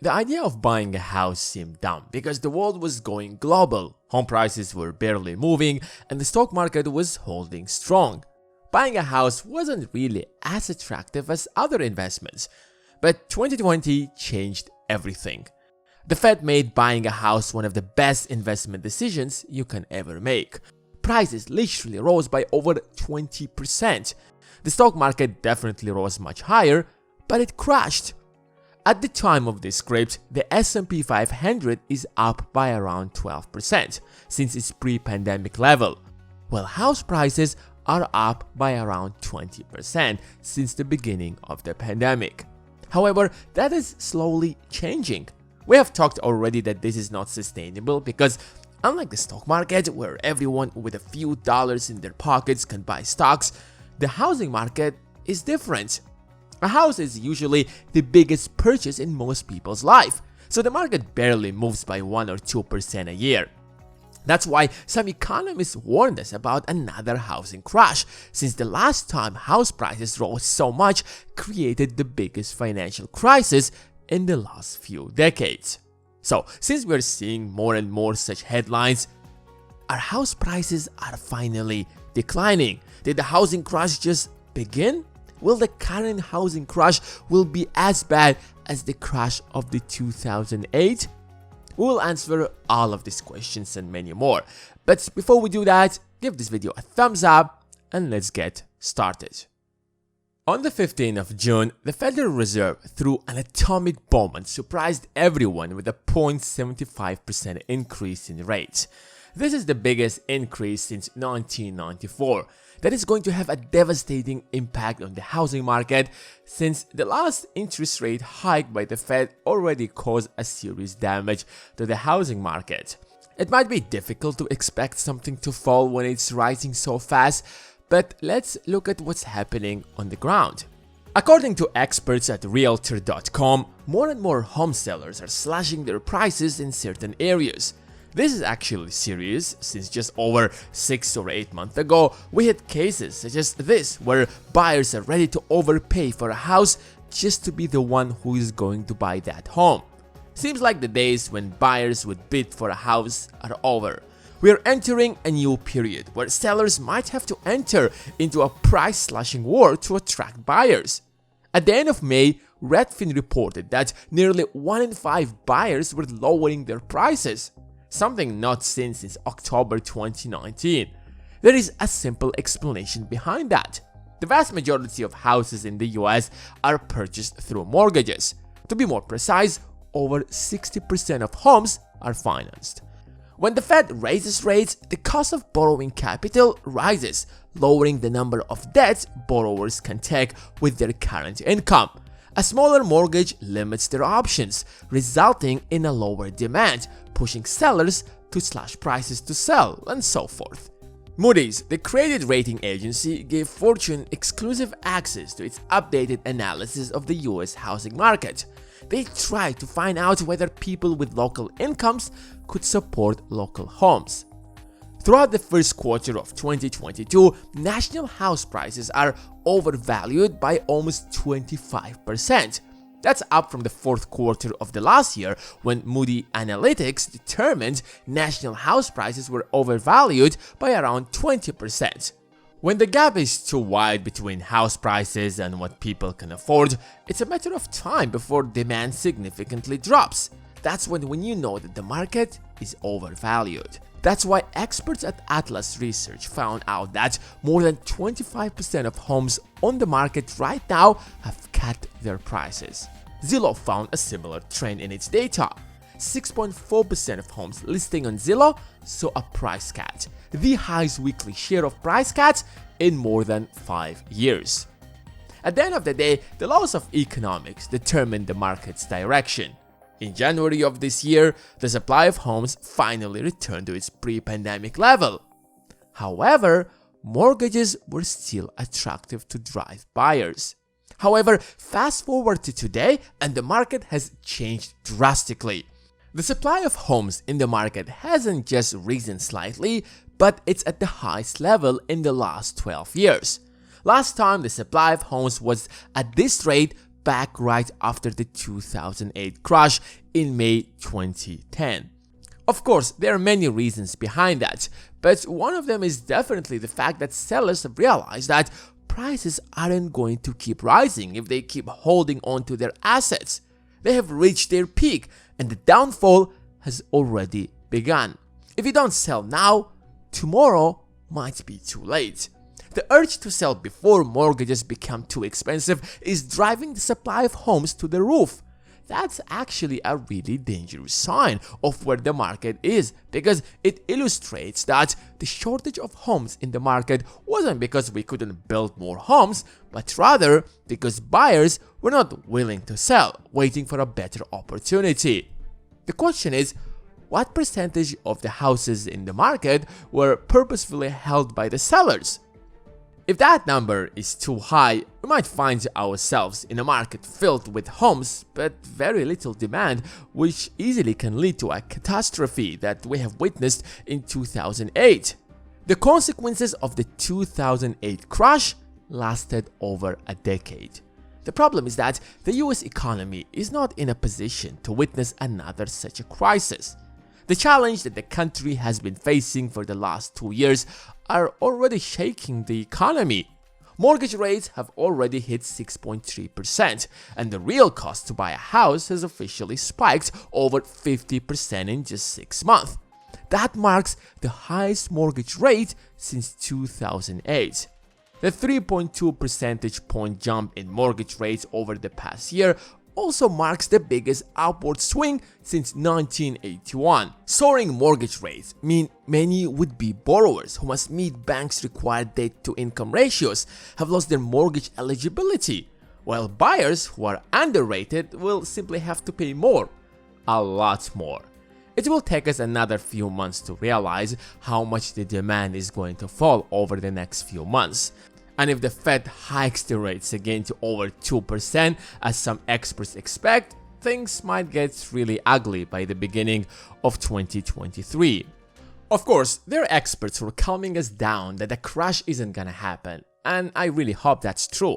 The idea of buying a house seemed dumb because the world was going global, home prices were barely moving, and the stock market was holding strong. Buying a house wasn't really as attractive as other investments. But 2020 changed everything. The Fed made buying a house one of the best investment decisions you can ever make. Prices literally rose by over 20%. The stock market definitely rose much higher, but it crashed. At the time of this script, the S&P 500 is up by around 12% since its pre-pandemic level, while house prices are up by around 20% since the beginning of the pandemic. However, that is slowly changing. We have talked already that this is not sustainable because unlike the stock market where everyone with a few dollars in their pockets can buy stocks, the housing market is different. A house is usually the biggest purchase in most people's life, so the market barely moves by 1 or 2% a year. That's why some economists warned us about another housing crash, since the last time house prices rose so much created the biggest financial crisis in the last few decades. So, since we're seeing more and more such headlines, our house prices are finally declining. Did the housing crash just begin? Will the current housing crash will be as bad as the crash of the 2008? We will answer all of these questions and many more. But before we do that, give this video a thumbs up and let's get started. On the 15th of June, the Federal Reserve threw an atomic bomb and surprised everyone with a 0.75% increase in rates. This is the biggest increase since 1994. That is going to have a devastating impact on the housing market since the last interest rate hike by the Fed already caused a serious damage to the housing market. It might be difficult to expect something to fall when it's rising so fast, but let's look at what's happening on the ground. According to experts at Realtor.com, more and more home sellers are slashing their prices in certain areas. This is actually serious since just over 6 or 8 months ago, we had cases such as this where buyers are ready to overpay for a house just to be the one who is going to buy that home. Seems like the days when buyers would bid for a house are over. We are entering a new period where sellers might have to enter into a price slashing war to attract buyers. At the end of May, Redfin reported that nearly 1 in 5 buyers were lowering their prices. Something not seen since October 2019. There is a simple explanation behind that. The vast majority of houses in the US are purchased through mortgages. To be more precise, over 60% of homes are financed. When the Fed raises rates, the cost of borrowing capital rises, lowering the number of debts borrowers can take with their current income. A smaller mortgage limits their options, resulting in a lower demand, pushing sellers to slash prices to sell, and so forth. Moody's, the credit rating agency, gave Fortune exclusive access to its updated analysis of the US housing market. They tried to find out whether people with local incomes could support local homes. Throughout the first quarter of 2022, national house prices are overvalued by almost 25%. That's up from the fourth quarter of the last year when Moody Analytics determined national house prices were overvalued by around 20%. When the gap is too wide between house prices and what people can afford, it's a matter of time before demand significantly drops. That's when you know that the market is overvalued. That's why experts at Atlas Research found out that more than 25% of homes on the market right now have cut their prices. Zillow found a similar trend in its data. 6.4% of homes listing on Zillow saw a price cut, the highest weekly share of price cuts in more than 5 years. At the end of the day, the laws of economics determine the market's direction. In January of this year, the supply of homes finally returned to its pre-pandemic level. However, mortgages were still attractive to drive buyers. However, fast forward to today and the market has changed drastically. The supply of homes in the market hasn't just risen slightly, but it's at the highest level in the last 12 years. Last time the supply of homes was at this rate back right after the 2008 crash in May 2010. Of course, there are many reasons behind that, but one of them is definitely the fact that sellers have realized that prices aren't going to keep rising if they keep holding on to their assets. They have reached their peak and the downfall has already begun. If you don't sell now, tomorrow might be too late. The urge to sell before mortgages become too expensive is driving the supply of homes to the roof. That's actually a really dangerous sign of where the market is, because it illustrates that the shortage of homes in the market wasn't because we couldn't build more homes, but rather because buyers were not willing to sell, waiting for a better opportunity. The question is, what percentage of the houses in the market were purposefully held by the sellers? If that number is too high, we might find ourselves in a market filled with homes but very little demand, which easily can lead to a catastrophe that we have witnessed in 2008. The consequences of the 2008 crash lasted over a decade. The problem is that the US economy is not in a position to witness another such a crisis. The challenge that the country has been facing for the last 2 years are already shaking the economy. Mortgage rates have already hit 6.3%, and the real cost to buy a house has officially spiked over 50% in just 6 months. That marks the highest mortgage rate since 2008. The 3.2 percentage point jump in mortgage rates over the past year also marks the biggest upward swing since 1981. Soaring mortgage rates mean many would-be borrowers who must meet banks' required debt-to-income ratios have lost their mortgage eligibility, while buyers who are underrated will simply have to pay more, a lot more. It will take us another few months to realize how much the demand is going to fall over the next few months. And if the Fed hikes the rates again to over 2%, as some experts expect, things might get really ugly by the beginning of 2023. Of course, there are experts who are calming us down that a crash isn't gonna happen, and I really hope that's true.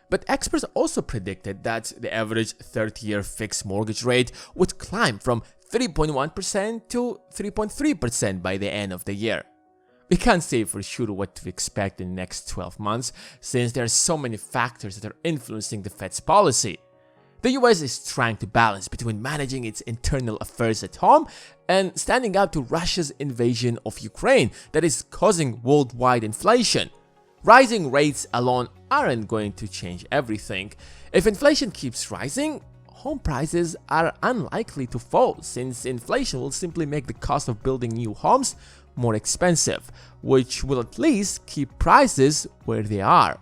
But experts also predicted that the average 30-year fixed mortgage rate would climb from 3.1% to 3.3% by the end of the year. We can't say for sure what to expect in the next 12 months, since there are so many factors that are influencing the Fed's policy. The US is trying to balance between managing its internal affairs at home and standing up to Russia's invasion of Ukraine that is causing worldwide inflation. Rising rates alone aren't going to change everything. If inflation keeps rising, home prices are unlikely to fall, since inflation will simply make the cost of building new homes more expensive, which will at least keep prices where they are.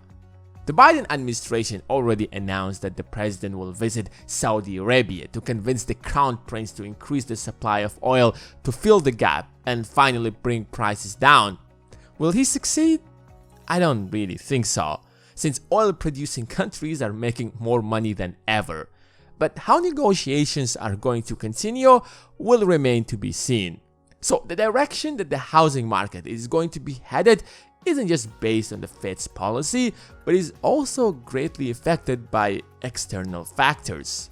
The Biden administration already announced that the president will visit Saudi Arabia to convince the crown prince to increase the supply of oil to fill the gap and finally bring prices down. Will he succeed? I don't really think so, since oil-producing countries are making more money than ever. But how negotiations are going to continue will remain to be seen. So the direction that the housing market is going to be headed isn't just based on the Fed's policy, but is also greatly affected by external factors.